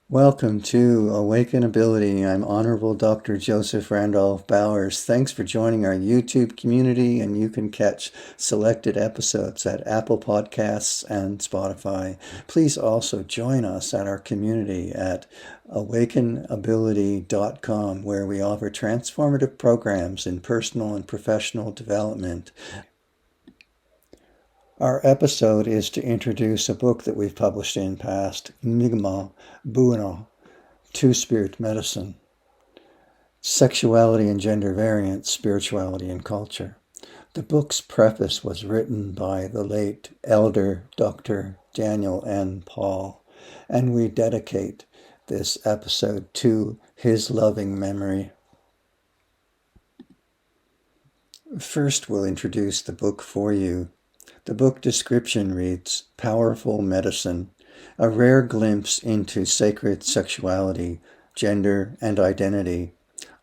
Welcome to Awakenability. I'm Honorable Dr. Joseph Randolph Bowers. Thanks for joining our YouTube community, and you can catch selected episodes at Apple Podcasts and Spotify. Please also join us at our community at awakenability.com, where we offer transformative programs in personal and professional development. Our episode is to introduce a book that we've published in past, Puoinaq Two Spirit Medicine, Sexuality and Gender Variance, Spirituality and Culture. The book's preface was written by the late Elder Dr. Daniel N. Paul, and we dedicate this episode to his loving memory. First, we'll introduce the book for you. The book description reads, Powerful Medicine, a rare glimpse into sacred sexuality, gender, and identity,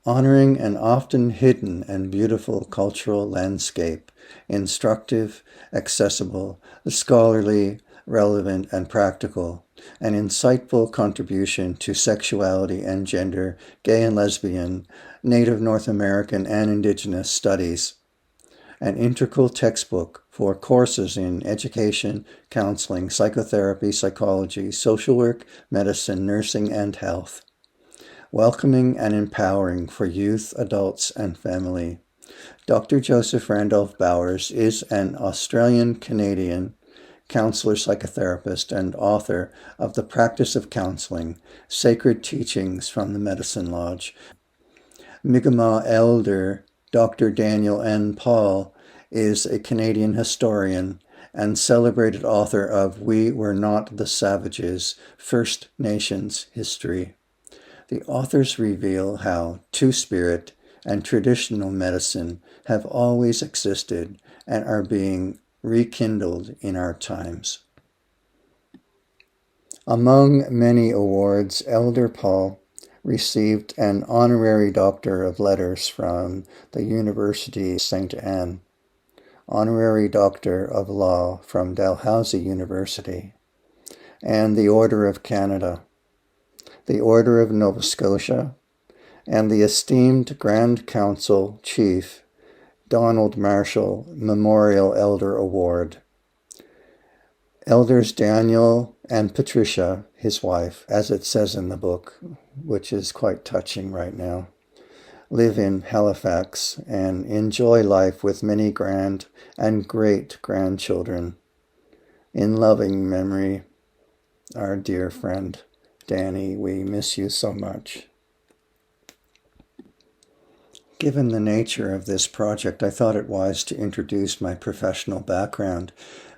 honoring an often hidden and beautiful cultural landscape, instructive, accessible, scholarly, relevant, and practical, an insightful contribution to sexuality and gender, gay and lesbian, Native North American and Indigenous studies. An integral textbook for courses in education, counseling, psychotherapy, psychology, social work, medicine, nursing, and health. Welcoming and empowering for youth, adults, and family. Dr. Joseph Randolph Bowers is an Australian-Canadian counselor, psychotherapist, and author of The Practice of Counseling, Sacred Teachings from the Medicine Lodge. Mi'kmaq Elder Dr. Daniel N. Paul is a Canadian historian and celebrated author of We Were Not the Savages, First Nations History. The authors reveal how two-spirit and traditional medicine have always existed and are being rekindled in our times. Among many awards, Elder Paul received an honorary Doctor of Letters from the University of St. Anne, honorary Doctor of Law from Dalhousie University, and the Order of Canada, the Order of Nova Scotia, and the esteemed Grand Council Chief Donald Marshall Memorial Elder Award. Elders Daniel and Patricia, his wife, as it says in the book, which is quite touching right now, live in Halifax and enjoy life with many grand and great grandchildren. In loving memory, our dear friend Danny, we miss you so much. Given the nature of this project, I thought it wise to introduce my professional background.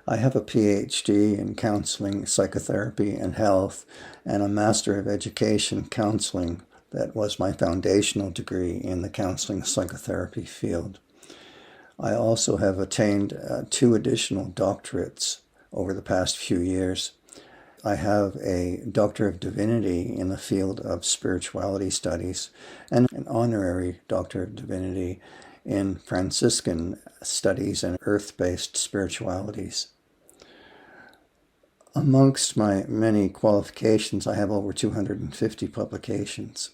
I have a PhD in counseling, psychotherapy, and health, and a Master of Education Counseling. That was my foundational degree in the counseling psychotherapy field. I also have attained 2 additional doctorates over the past few years. I have a Doctor of Divinity in the field of spirituality studies and an honorary Doctor of Divinity in Franciscan studies and earth-based spiritualities. Amongst my many qualifications, I have over 250 publications.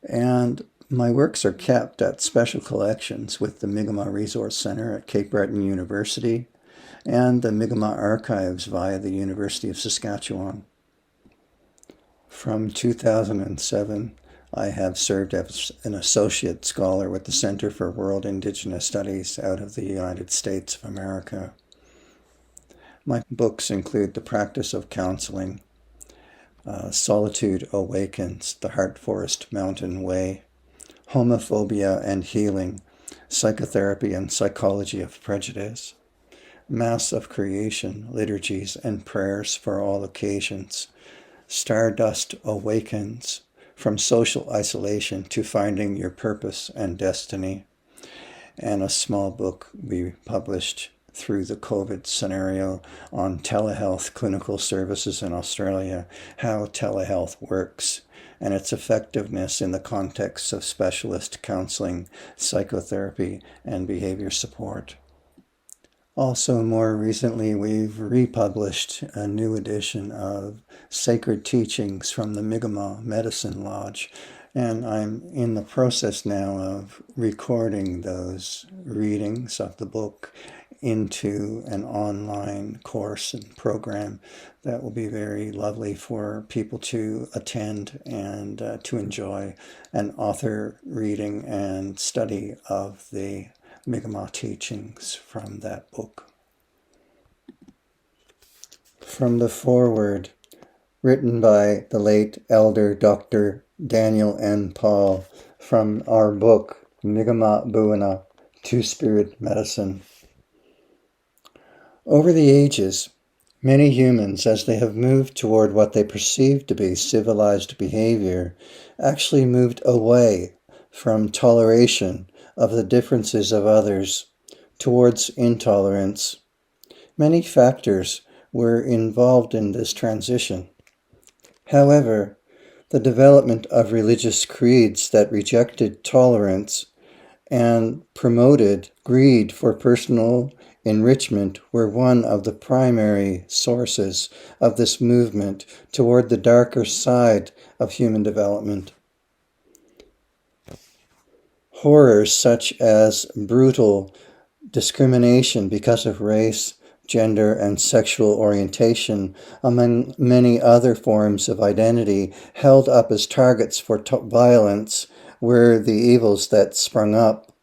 And my works are kept at special collections with the Mi'kmaq Resource Center at Cape Breton University and the Mi'kmaq Archives via the University of Saskatchewan. From 2007, I have served as an associate scholar with the Center for World Indigenous Studies out of the United States of America. My books include The Practice of Counseling, Solitude Awakens, The Heart Forest Mountain Way, Homophobia and Healing, Psychotherapy and Psychology of Prejudice, Mass of Creation, Liturgies and Prayers for All Occasions, Stardust Awakens, From Social Isolation to Finding Your Purpose and Destiny, and a small book we published through the COVID scenario on telehealth clinical services in Australia, how telehealth works, and its effectiveness in the context of specialist counseling, psychotherapy, and behavior support. Also, more recently, we've republished a new edition of Sacred Teachings from the Mi'kmaq Medicine Lodge, and I'm in the process now of recording those readings of the book into an online course and program that will be very lovely for people to attend and to enjoy an author reading and study of the Mi'kmaq teachings from that book. From the foreword, written by the late Elder Dr. Daniel N. Paul, from our book, Puoinaq Two Spirit Medicine. Over the ages, many humans, as they have moved toward what they perceive to be civilized behavior, actually moved away from toleration of the differences of others towards intolerance. Many factors were involved in this transition. However, the development of religious creeds that rejected tolerance and promoted greed for personal enrichment were one of the primary sources of this movement toward the darker side of human development. Horrors such as brutal discrimination because of race, gender, and sexual orientation, among many other forms of identity held up as targets for violence, were the evils that sprung up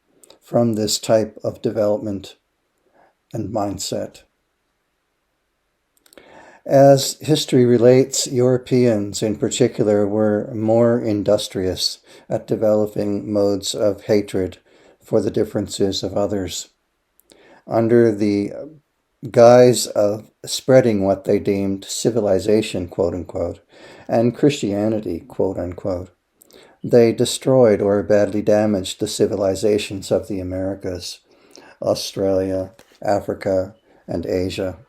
from this type of development and mindset. As history relates, Europeans in particular were more industrious at developing modes of hatred for the differences of others. Under the guise of spreading what they deemed civilization, quote unquote, and Christianity, quote unquote, they destroyed or badly damaged the civilizations of the Americas, Australia, Africa, and Asia.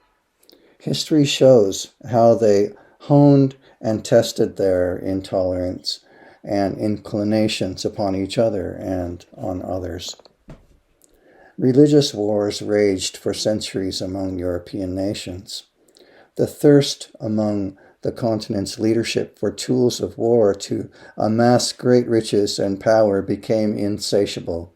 History shows how they honed and tested their intolerance and inclinations upon each other and on others. Religious wars raged for centuries among European nations. The thirst among the continent's leadership for tools of war to amass great riches and power became insatiable.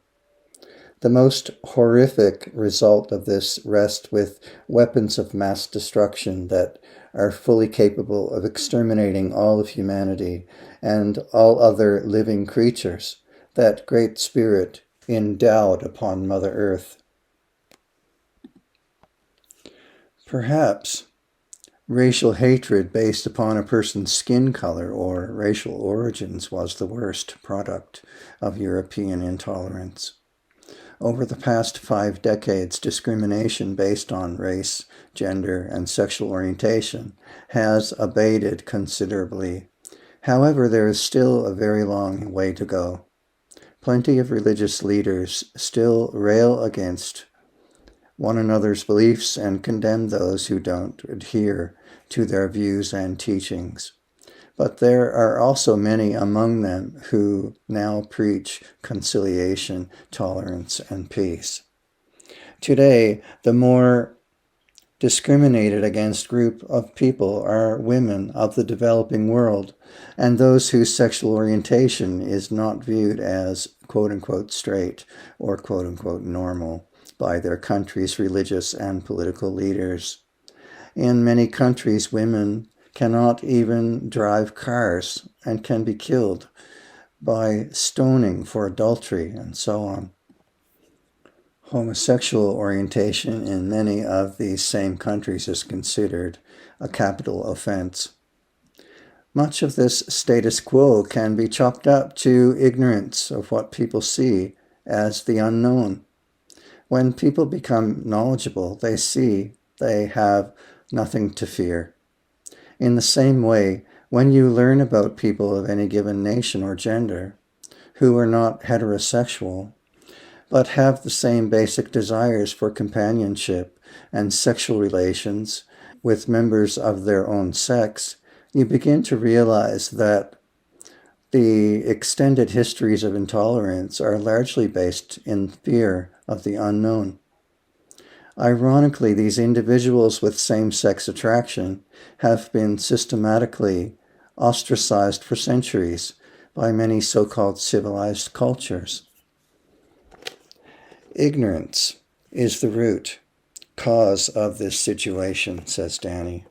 The most horrific result of this rests with weapons of mass destruction that are fully capable of exterminating all of humanity and all other living creatures, that great spirit endowed upon Mother Earth. Perhaps racial hatred based upon a person's skin color or racial origins was the worst product of European intolerance. Over the past 5 decades, discrimination based on race, gender, and sexual orientation has abated considerably. However, there is still a very long way to go. Plenty of religious leaders still rail against one another's beliefs and condemn those who don't adhere to their views and teachings. But there are also many among them who now preach conciliation, tolerance, and peace. Today, the more discriminated against group of people are women of the developing world and those whose sexual orientation is not viewed as quote-unquote straight or quote-unquote normal by their country's religious and political leaders. In many countries, women cannot even drive cars and can be killed by stoning for adultery and so on. Homosexual orientation in many of these same countries is considered a capital offense. Much of this status quo can be chalked up to ignorance of what people see as the unknown. When people become knowledgeable, they see they have nothing to fear. In the same way, when you learn about people of any given nation or gender who are not heterosexual, but have the same basic desires for companionship and sexual relations with members of their own sex, you begin to realize that the extended histories of intolerance are largely based in fear of the unknown. Ironically, these individuals with same-sex attraction have been systematically ostracized for centuries by many so-called civilized cultures. Ignorance is the root cause of this situation, says Danny.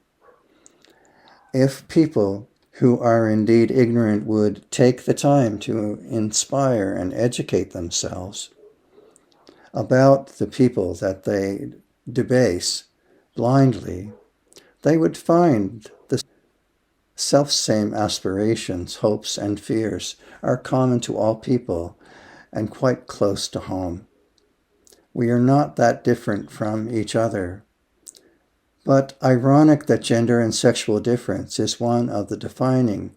If people who are indeed ignorant would take the time to inspire and educate themselves about the people that they debase blindly, they would find the self-same aspirations, hopes, and fears are common to all people and quite close to home. We are not that different from each other. But ironic that gender and sexual difference is one of the defining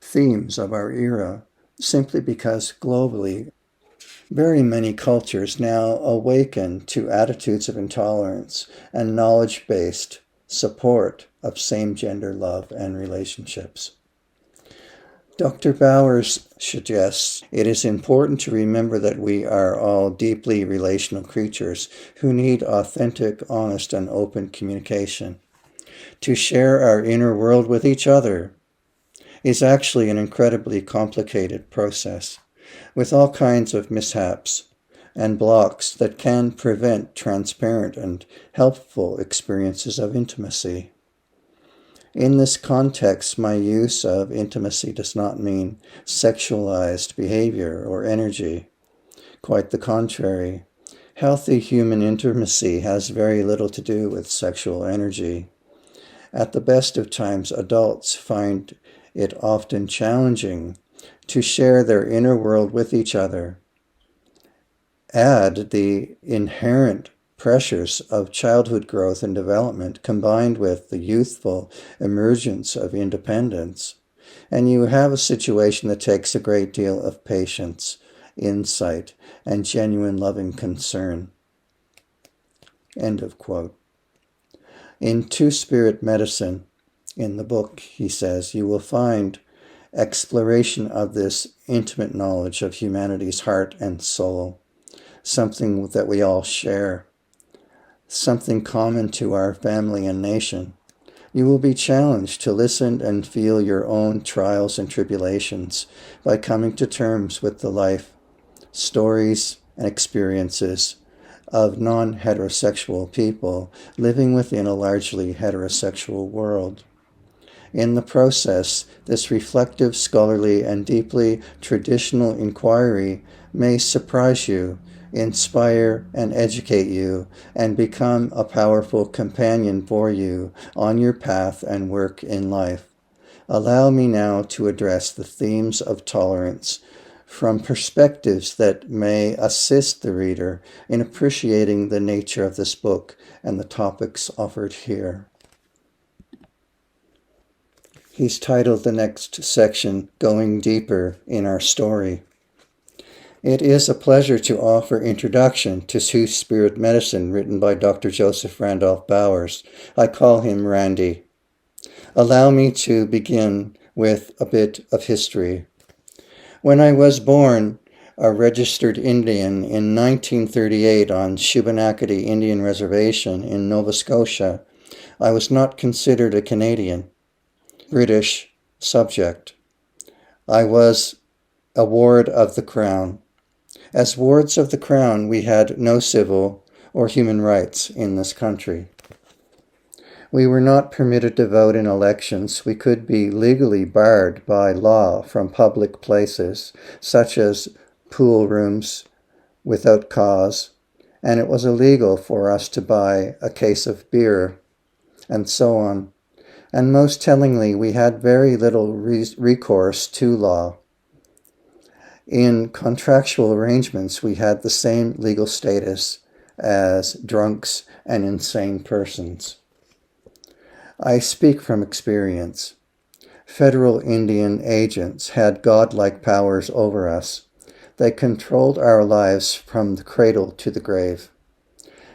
themes of our era, simply because globally, very many cultures now awaken to attitudes of intolerance and knowledge-based support of same-gender love and relationships. Dr. Bowers suggests it is important to remember that we are all deeply relational creatures who need authentic, honest, and open communication. To share our inner world with each other is actually an incredibly complicated process, with all kinds of mishaps and blocks that can prevent transparent and helpful experiences of intimacy. In this context, my use of intimacy does not mean sexualized behavior or energy. Quite the contrary. Healthy human intimacy has very little to do with sexual energy. At the best of times, adults find it often challenging to share their inner world with each other. Add the inherent pressures of childhood growth and development combined with the youthful emergence of independence, and you have a situation that takes a great deal of patience, insight, and genuine loving concern. End of quote. In Two Spirit Medicine, in the book, he says, you will find exploration of this intimate knowledge of humanity's heart and soul, something that we all share, something common to our family and nation. You will be challenged to listen and feel your own trials and tribulations by coming to terms with the life, stories, and experiences of non-heterosexual people living within a largely heterosexual world. In the process, this reflective, scholarly, and deeply traditional inquiry may surprise you, inspire and educate you, and become a powerful companion for you on your path and work in life. Allow me now to address the themes of tolerance from perspectives that may assist the reader in appreciating the nature of this book and the topics offered here. He's titled the next section, Going Deeper in Our Story. It is a pleasure to offer Introduction to Two Spirit Medicine, written by Dr. Joseph Randolph Bowers. I call him Randy. Allow me to begin with a bit of history. When I was born, a registered Indian in 1938 on Shubenacadie Indian Reservation in Nova Scotia, I was not considered a Canadian, British subject. I was a ward of the Crown. As wards of the Crown, we had no civil or human rights in this country. We were not permitted to vote in elections. We could be legally barred by law from public places, such as pool rooms, without cause, and it was illegal for us to buy a case of beer, and so on. And most tellingly, we had very little recourse to law. In contractual arrangements, we had the same legal status as drunks and insane persons. I speak from experience. Federal Indian agents had godlike powers over us. They controlled our lives from the cradle to the grave,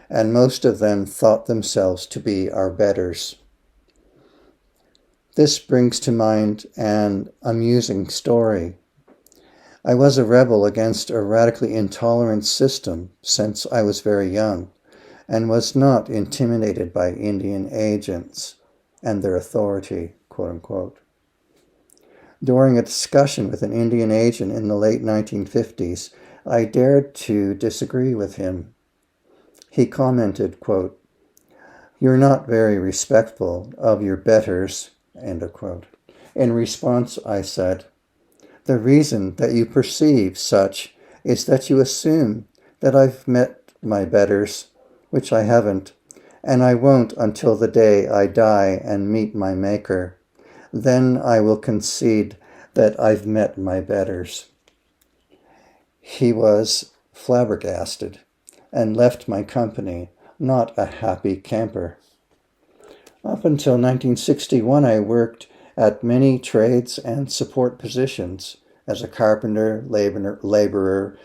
and most of them thought themselves to be our betters. This brings to mind an amusing story. I was a rebel against a radically intolerant system since I was very young, and was not intimidated by Indian agents and their authority, quote unquote. During a discussion with an Indian agent in the late 1950s, I dared to disagree with him. He commented, quote, "You're not very respectful of your betters," end of quote. In response, I said, "The reason that you perceive such is that you assume that I've met my betters, which I haven't, and I won't until the day I die and meet my Maker. Then I will concede that I've met my betters." He was flabbergasted and left my company, not a happy camper. Up until 1961, I worked at many trades and support positions as a carpenter, laborer,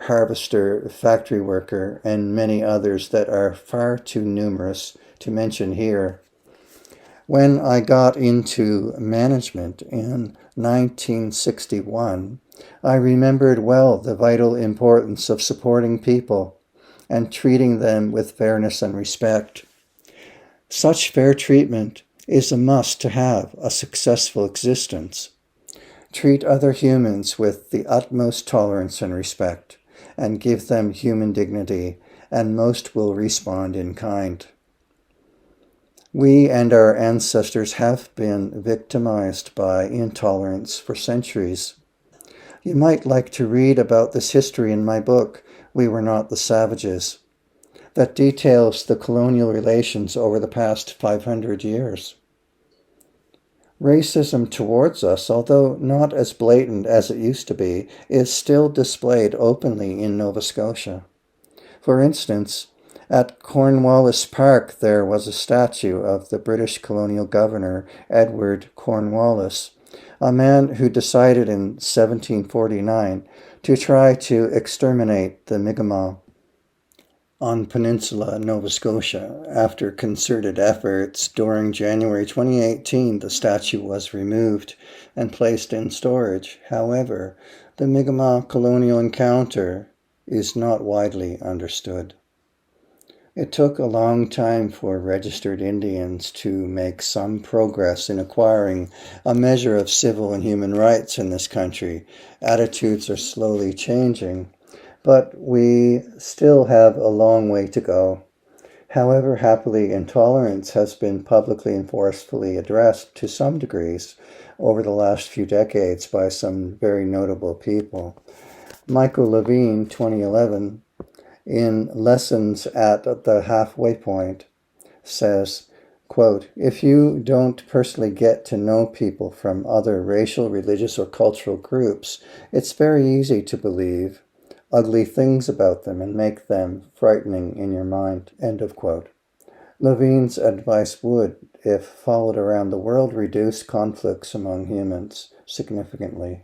harvester, factory worker, and many others that are far too numerous to mention here. When I got into management in 1961, I remembered well the vital importance of supporting people and treating them with fairness and respect. Such fair treatment is a must to have a successful existence. Treat other humans with the utmost tolerance and respect, and give them human dignity, and most will respond in kind. We and our ancestors have been victimized by intolerance for centuries. You might like to read about this history in my book, We Were Not the Savages, that details the colonial relations over the past 500 years. Racism towards us, although not as blatant as it used to be, is still displayed openly in Nova Scotia. For instance, at Cornwallis Park there was a statue of the British colonial governor Edward Cornwallis, a man who decided in 1749 to try to exterminate the Mi'kmaq on Peninsula Nova Scotia. After concerted efforts, during January 2018, the statue was removed and placed in storage. However, the Mi'kmaq colonial encounter is not widely understood. It took a long time for registered Indians to make some progress in acquiring a measure of civil and human rights in this country. Attitudes are slowly changing, but we still have a long way to go. However, happily, intolerance has been publicly and forcefully addressed to some degrees over the last few decades by some very notable people. Michael Levine, 2011, in Lessons at the Halfway Point, says, quote, "If you don't personally get to know people from other racial, religious, or cultural groups, it's very easy to believe ugly things about them and make them frightening in your mind," end of quote. Levine's advice would, if followed around the world, reduce conflicts among humans significantly.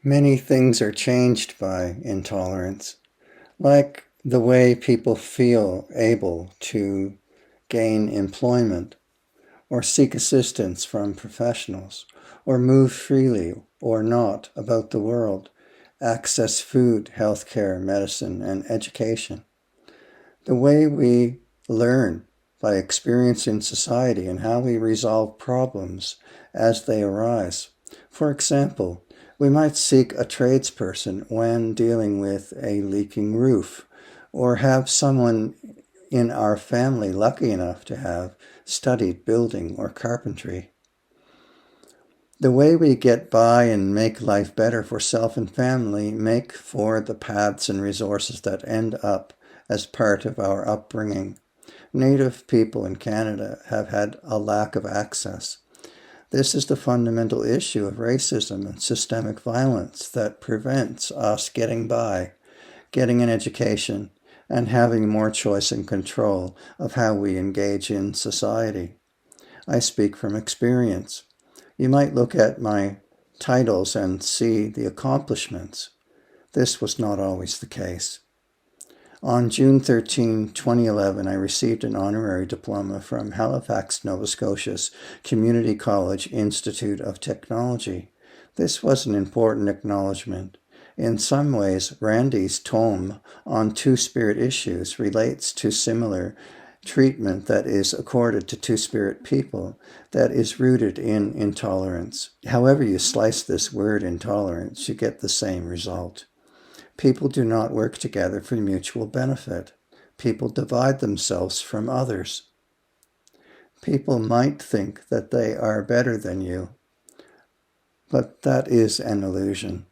Many things are changed by intolerance, like the way people feel able to gain employment or seek assistance from professionals or move freely or not about the world, access food, healthcare, medicine, and education. The way we learn by experience in society and how we resolve problems as they arise. For example, we might seek a tradesperson when dealing with a leaking roof, or have someone in our family lucky enough to have studied building or carpentry. The way we get by and make life better for self and family make for the paths and resources that end up as part of our upbringing. Native people in Canada have had a lack of access. This is the fundamental issue of racism and systemic violence that prevents us getting by, getting an education, and having more choice and control of how we engage in society. I speak from experience. You might look at my titles and see the accomplishments. This was not always the case. On June 13, 2011, I received an honorary diploma from Halifax, Nova Scotia's Community College Institute of Technology. This was an important acknowledgement. In some ways, Randy's tome on two-spirit issues relates to similar treatment that is accorded to two-spirit people that is rooted in intolerance. However you slice this word intolerance, you get the same result. People do not work together for mutual benefit. People divide themselves from others. People might think that they are better than you, but that is an illusion.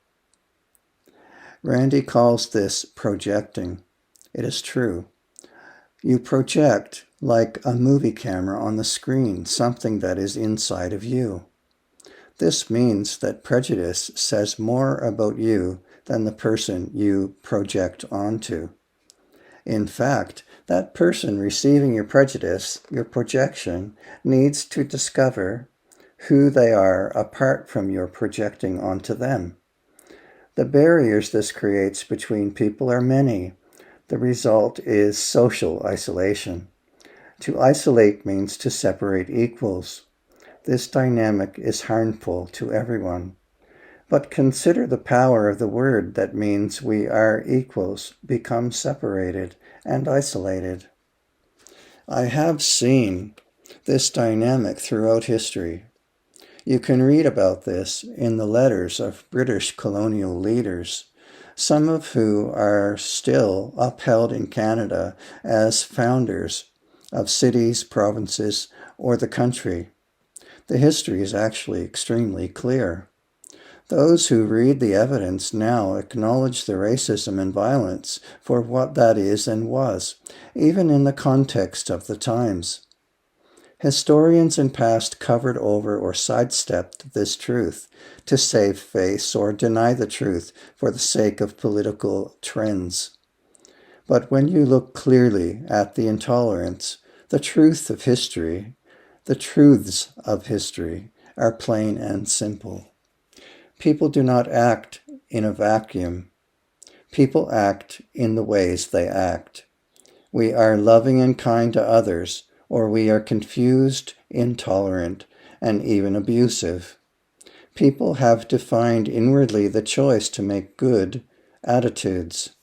Randy calls this projecting. It is true. You project, like a movie camera on the screen, something that is inside of you. This means that prejudice says more about you than the person you project onto. In fact, that person receiving your prejudice, your projection, needs to discover who they are apart from your projecting onto them. The barriers this creates between people are many. The result is social isolation. To isolate means to separate equals. This dynamic is harmful to everyone. But consider the power of the word that means we are equals, become separated and isolated. I have seen this dynamic throughout history. You can read about this in the letters of British colonial leaders, some of who are still upheld in Canada as founders of cities, provinces, or the country. The history is actually extremely clear. Those who read the evidence now acknowledge the racism and violence for what that is and was, even in the context of the times. Historians in past covered over or sidestepped this truth to save face or deny the truth for the sake of political trends. But when you look clearly at the intolerance, the truth of history, the truths of history are plain and simple. People do not act in a vacuum. People act in the ways they act. We are loving and kind to others, or we are confused, intolerant, and even abusive. People have defined inwardly the choice to make good attitudes.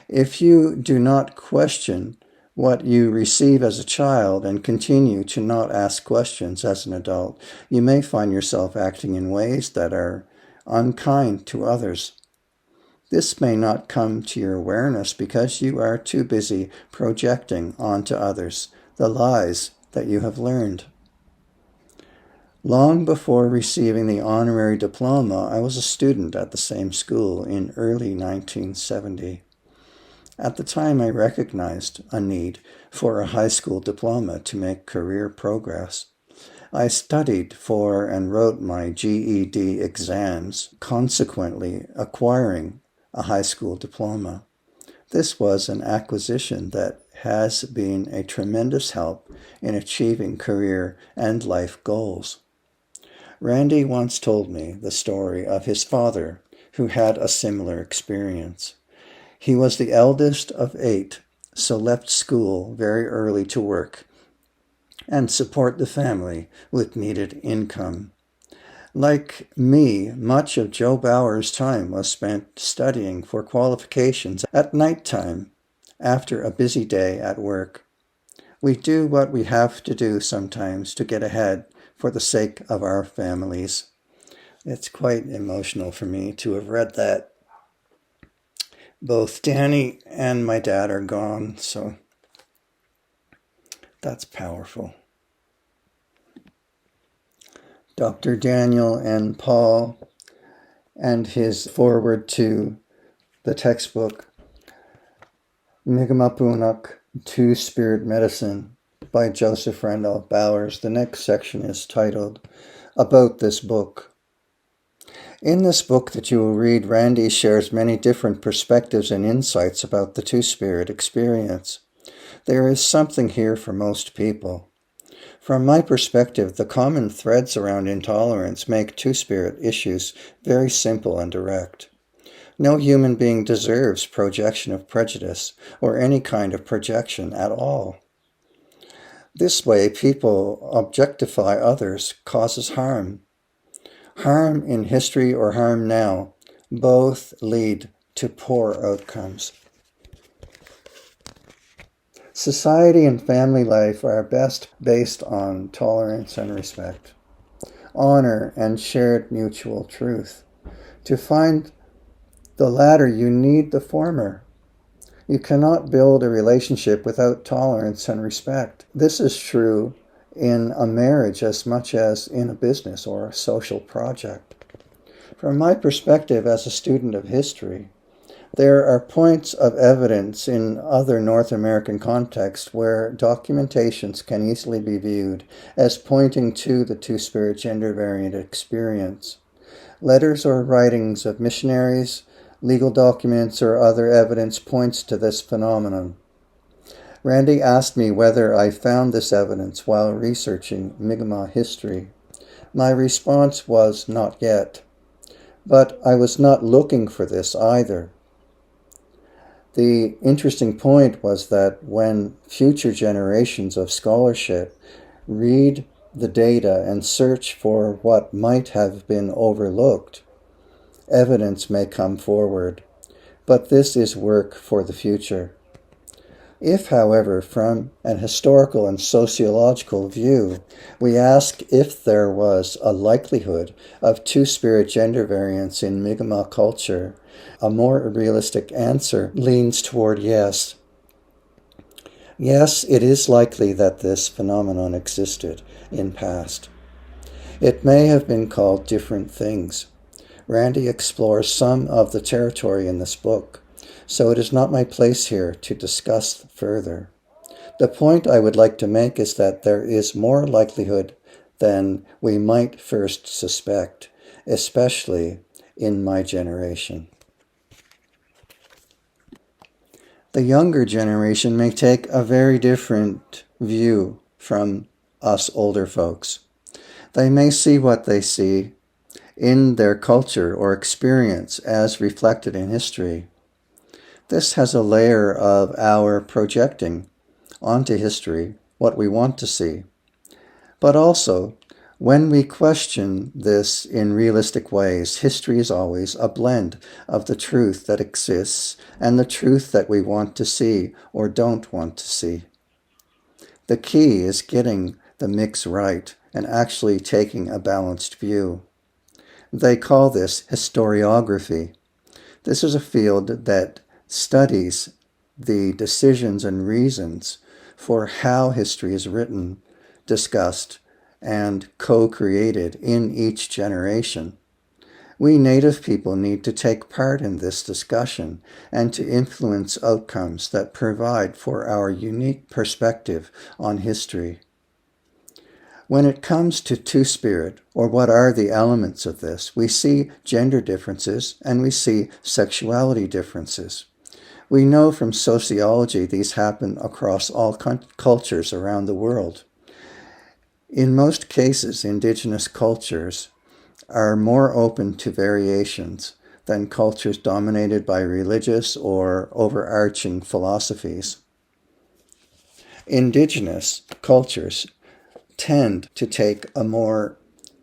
If you do not question what you receive as a child and continue to not ask questions as an adult, you may find yourself acting in ways that are unkind to others. This may not come to your awareness because you are too busy projecting onto others the lies that you have learned. Long before receiving the honorary diploma, I was a student at the same school in early 1970. At the time, I recognized a need for a high school diploma to make career progress. I studied for and wrote my GED exams, consequently acquiring a high school diploma. This was an acquisition that has been a tremendous help in achieving career and life goals. Randy once told me the story of his father, who had a similar experience. He was the eldest of 8, so left school very early to work and support the family with needed income. Like me, much of Joe Bauer's time was spent studying for qualifications at nighttime after a busy day at work. We do what we have to do sometimes to get ahead for the sake of our families. It's quite emotional for me to have read that. Both Danny and my dad are gone, so that's powerful. Dr. Daniel and Paul and his foreword to the textbook Puoinaq Two Spirit Medicine by Joseph Randolph Bowers. The next section is titled About This Book. In this book that you will read, Randy shares many different perspectives and insights about the two-spirit experience. There is something here for most people. From my perspective, the common threads around intolerance make two-spirit issues very simple and direct. No human being deserves projection of prejudice or any kind of projection at all. This way, people objectify others causes harm. Harm in history or harm now Both lead to poor outcomes. Society and family life are best based on tolerance and respect, honor and shared mutual truth. To find the latter, you need the former. You cannot build a relationship without tolerance and respect. This is true in a marriage as much as in a business or a social project. From my perspective as a student of history, there are points of evidence in other North American contexts where documentations can easily be viewed as pointing to the two-spirit gender variant experience. Letters or writings of missionaries, legal documents, or other evidence points to this phenomenon. Randy asked me whether I found this evidence while researching Mi'kmaq history. My response was not yet, but I was not looking for this either. The interesting point was that when future generations of scholarship read the data and search for what might have been overlooked, evidence may come forward. But this is work for the future. If, however, from an historical and sociological view, we ask if there was a likelihood of two-spirit gender variance in Mi'kmaq culture, a more realistic answer leans toward yes. Yes, it is likely that this phenomenon existed in past. It may have been called different things. Randy explores some of the territory in this book, so it is not my place here to discuss further. The point I would like to make is that there is more likelihood than we might first suspect, especially in my generation. The younger generation may take a very different view from us older folks. They may see what they see in their culture or experience as reflected in history. This has a layer of our projecting onto history what we want to see. But also, when we question this in realistic ways, history is always a blend of the truth that exists and the truth that we want to see or don't want to see. The key is getting the mix right and actually taking a balanced view. They call this historiography. This is a field that studies the decisions and reasons for how history is written, discussed, and co-created in each generation. We Native people need to take part in this discussion and to influence outcomes that provide for our unique perspective on history. When it comes to two-spirit, or what are the elements of this, we see gender differences and we see sexuality differences. We know from sociology these happen across all cultures around the world. In most cases, indigenous cultures are more open to variations than cultures dominated by religious or overarching philosophies. Indigenous cultures tend to take a more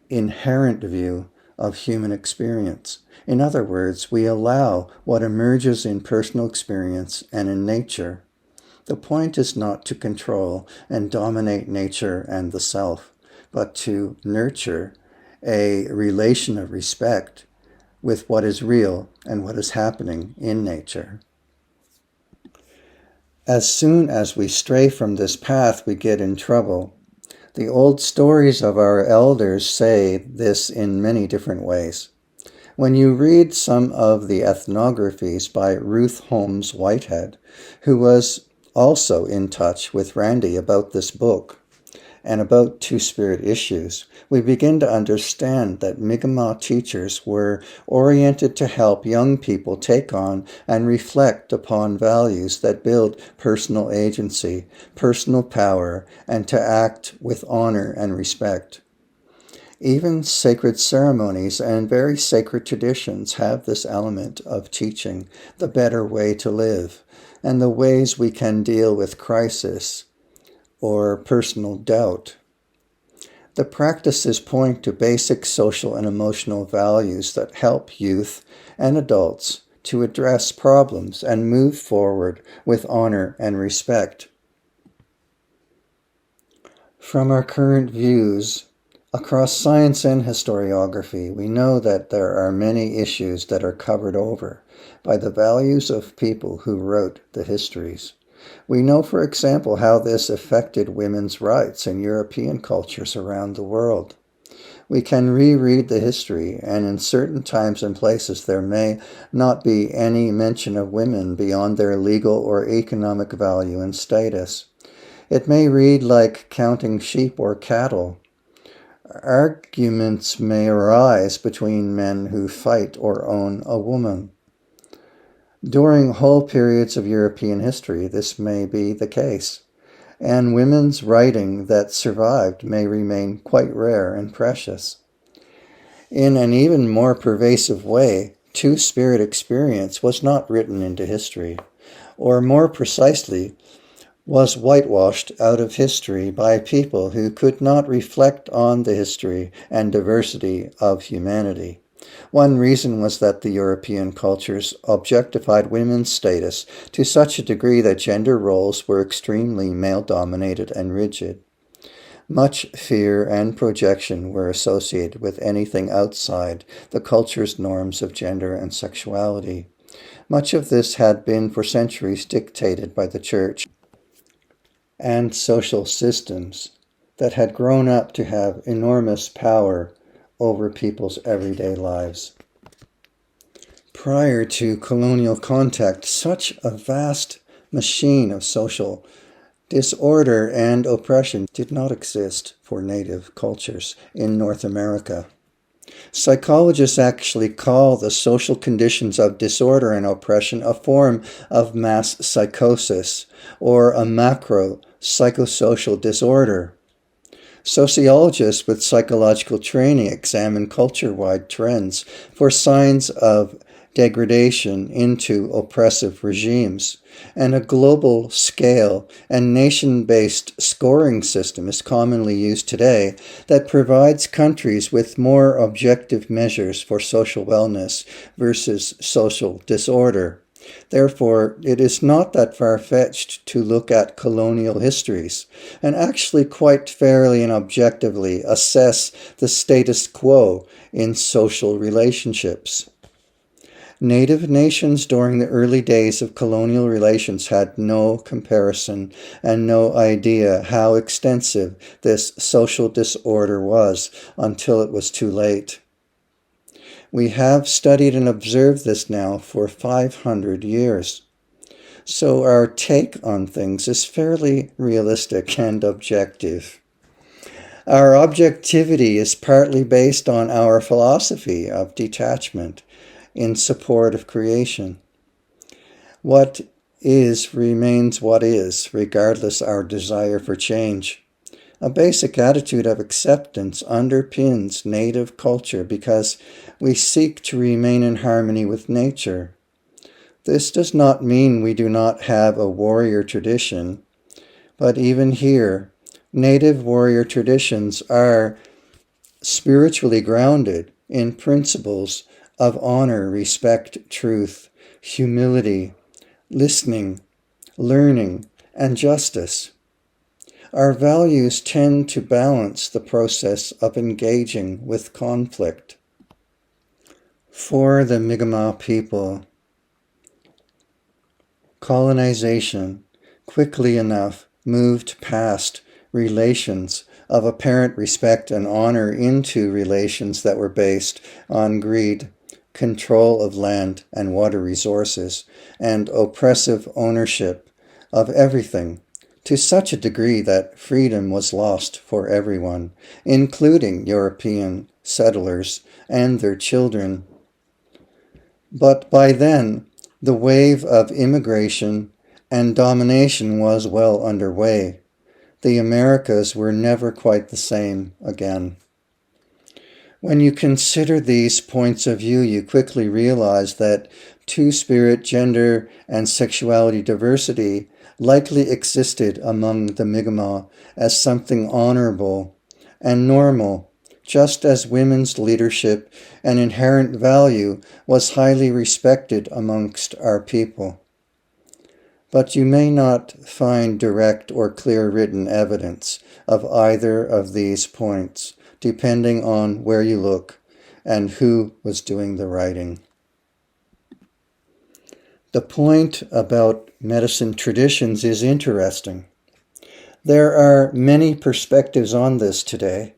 inherent view of human experience. In other words, we allow what emerges in personal experience and in nature. The point is not to control and dominate nature and the self, but to nurture a relation of respect with what is real and what is happening in nature. As soon as we stray from this path, we get in trouble. The old stories of our elders say this in many different ways. When you read some of the ethnographies by Ruth Holmes Whitehead, who was also in touch with Randy about this book and about two-spirit issues, we begin to understand that Mi'kmaq teachers were oriented to help young people take on and reflect upon values that build personal agency, personal power, and to act with honor and respect. Even sacred ceremonies and very sacred traditions have this element of teaching the better way to live and the ways we can deal with crisis or personal doubt. The practices point to basic social and emotional values that help youth and adults to address problems and move forward with honor and respect. From our current views across science and historiography, we know that there are many issues that are covered over by the values of people who wrote the histories. We know, for example, how this affected women's rights in European cultures around the world. We can reread the history, and in certain times and places there may not be any mention of women beyond their legal or economic value and status. It may read like counting sheep or cattle. Arguments may arise between men who fight or own a woman. During whole periods of European history, this may be the case, and women's writing that survived may remain quite rare and precious. In an even more pervasive way, two-spirit experience was not written into history, or more precisely, was whitewashed out of history by people who could not reflect on the history and diversity of humanity. One reason was that the European cultures objectified women's status to such a degree that gender roles were extremely male-dominated and rigid. Much fear and projection were associated with anything outside the culture's norms of gender and sexuality. Much of this had been for centuries dictated by the church and social systems that had grown up to have enormous power over people's everyday lives. Prior to colonial contact, such a vast machine of social disorder and oppression did not exist for native cultures in North America. Psychologists actually call the social conditions of disorder and oppression a form of mass psychosis or a macro psychosocial disorder. Sociologists with psychological training examine culture-wide trends for signs of degradation into oppressive regimes, and a global scale and nation-based scoring system is commonly used today that provides countries with more objective measures for social wellness versus social disorder. Therefore, it is not that far-fetched to look at colonial histories and actually quite fairly and objectively assess the status quo in social relationships. Native nations during the early days of colonial relations had no comparison and no idea how extensive this social disorder was until it was too late. We have studied and observed this now for 500 years. So our take on things is fairly realistic and objective. Our objectivity is partly based on our philosophy of detachment in support of creation. What is remains what is, regardless our desire for change. A basic attitude of acceptance underpins native culture because we seek to remain in harmony with nature. This does not mean we do not have a warrior tradition, but even here, native warrior traditions are spiritually grounded in principles of honor, respect, truth, humility, listening, learning, and justice. Our values tend to balance the process of engaging with conflict. For the Mi'kmaq people, colonization quickly enough moved past relations of apparent respect and honor into relations that were based on greed, control of land and water resources, and oppressive ownership of everything, to such a degree that freedom was lost for everyone, including European settlers and their children. But by then, the wave of immigration and domination was well underway. The Americas were never quite the same again. When you consider these points of view, you quickly realize that two-spirit gender and sexuality diversity likely existed among the Mi'kmaq as something honorable and normal, just as women's leadership and inherent value was highly respected amongst our people. But you may not find direct or clear written evidence of either of these points, depending on where you look and who was doing the writing. The point about medicine traditions is interesting. There are many perspectives on this today.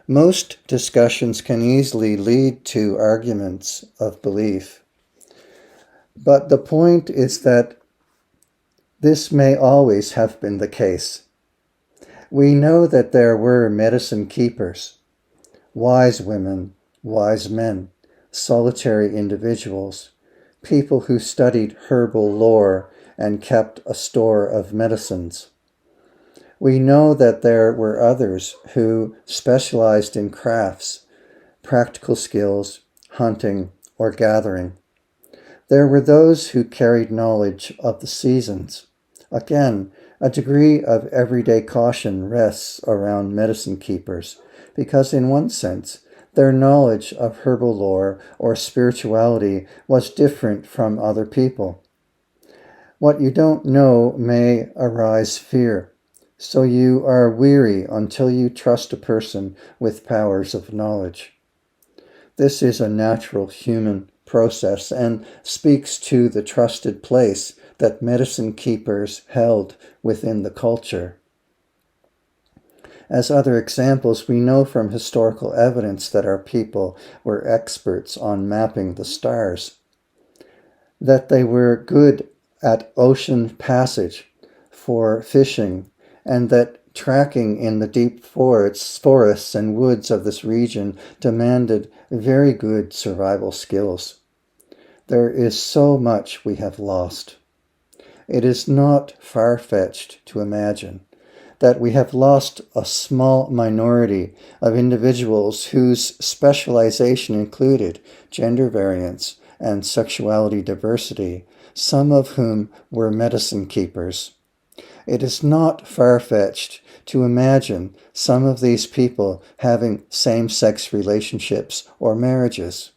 Most discussions can easily lead to arguments of belief. But the point is that this may always have been the case. We know that there were medicine keepers, wise women, wise men, solitary individuals, people who studied herbal lore and kept a store of medicines. We know that there were others who specialized in crafts, practical skills, hunting, or gathering. There were those who carried knowledge of the seasons. Again, a degree of everyday caution rests around medicine keepers, because in one sense, their knowledge of herbal lore or spirituality was different from other people. What you don't know may arise fear, so you are weary until you trust a person with powers of knowledge. This is a natural human process and speaks to the trusted place that medicine keepers held within the culture. As other examples, we know from historical evidence that our people were experts on mapping the stars, that they were good at ocean passage for fishing, and that tracking in the deep forests and woods of this region demanded very good survival skills. There is so much we have lost. It is not far-fetched to imagine that we have lost a small minority of individuals whose specialization included gender variance and sexuality diversity, some of whom were medicine keepers. It is not far-fetched to imagine some of these people having same-sex relationships or marriages.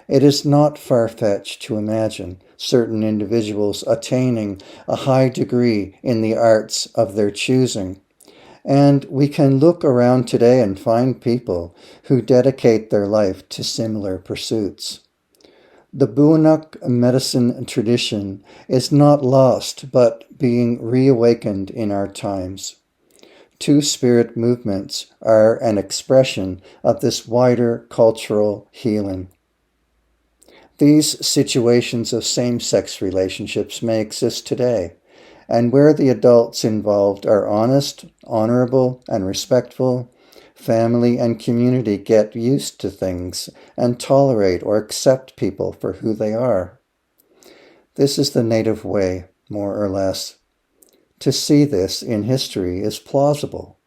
It is not far-fetched to imagine certain individuals attaining a high degree in the arts of their choosing. And we can look around today and find people who dedicate their life to similar pursuits. The Puoinaq medicine tradition is not lost, but being reawakened in our times. Two Spirit movements are an expression of this wider cultural healing. These situations of same-sex relationships may exist today, and where the adults involved are honest, honorable, and respectful, family and community get used to things and tolerate or accept people for who they are. This is the native way, more or less. To see this in history is plausible.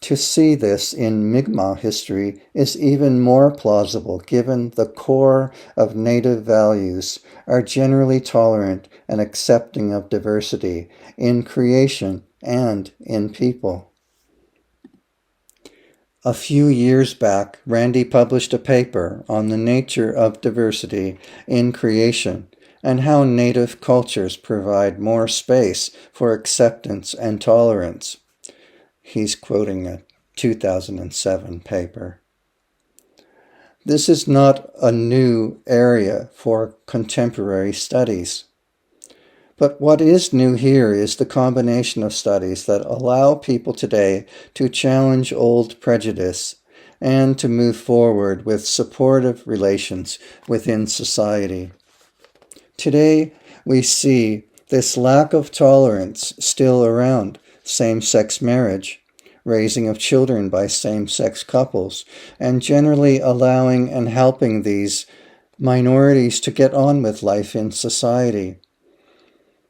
To see this in Mi'kmaq history is even more plausible, given the core of native values are generally tolerant and accepting of diversity in creation and in people. A few years back, Randy published a paper on the nature of diversity in creation and how native cultures provide more space for acceptance and tolerance. He's quoting a 2007 paper. This is not a new area for contemporary studies. But what is new here is the combination of studies that allow people today to challenge old prejudice and to move forward with supportive relations within society. Today, we see this lack of tolerance still around same-sex marriage, raising of children by same-sex couples, and generally allowing and helping these minorities to get on with life in society.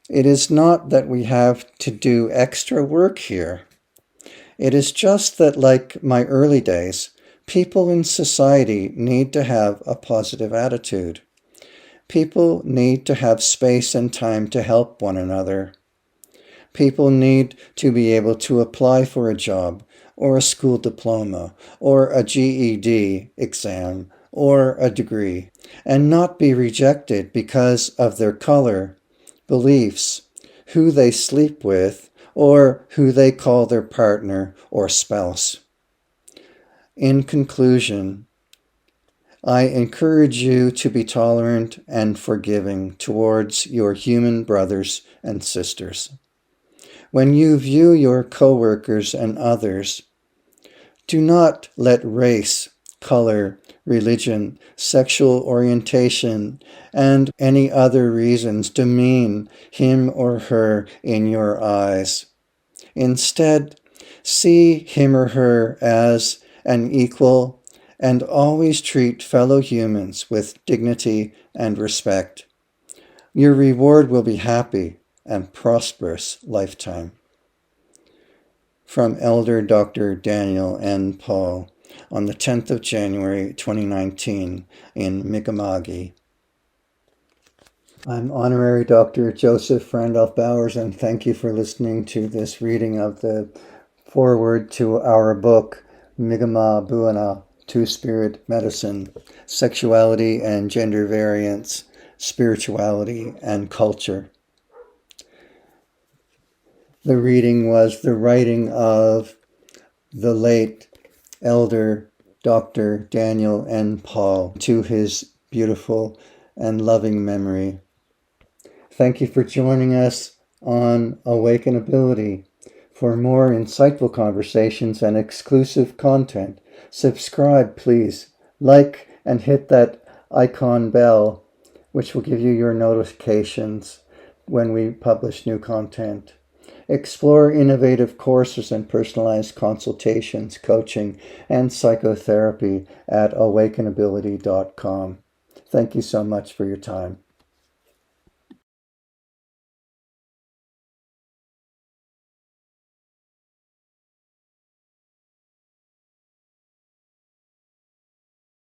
It is not that we have to do extra work here. It is just that, like my early days, people in society need to have a positive attitude. People need to have space and time to help one another. People need to be able to apply for a job, or a school diploma, or a GED exam, or a degree, and not be rejected because of their color, beliefs, who they sleep with, or who they call their partner or spouse. In conclusion, I encourage you to be tolerant and forgiving towards your human brothers and sisters. When you view your coworkers and others, do not let race, color, religion, sexual orientation, and any other reasons demean him or her in your eyes. Instead, see him or her as an equal and always treat fellow humans with dignity and respect. Your reward will be happy and prosperous lifetime. From Elder Dr. Daniel N. Paul on the 10th of January 2019 in Mi'kmaq. I'm Honorary Dr. Joseph Randolph Bowers, and thank you for listening to this reading of the foreword to our book, Puoinaq Two Spirit Medicine, Sexuality and Gender Variance, Spirituality and Culture. The reading was the writing of the late Elder Dr. Daniel N. Paul, to his beautiful and loving memory. Thank you for joining us on Awakenability. For more insightful conversations and exclusive content, subscribe, please. Like and hit that icon bell, which will give you your notifications when we publish new content. Explore innovative courses and personalized consultations, coaching, and psychotherapy at awakenability.com. Thank you so much for your time.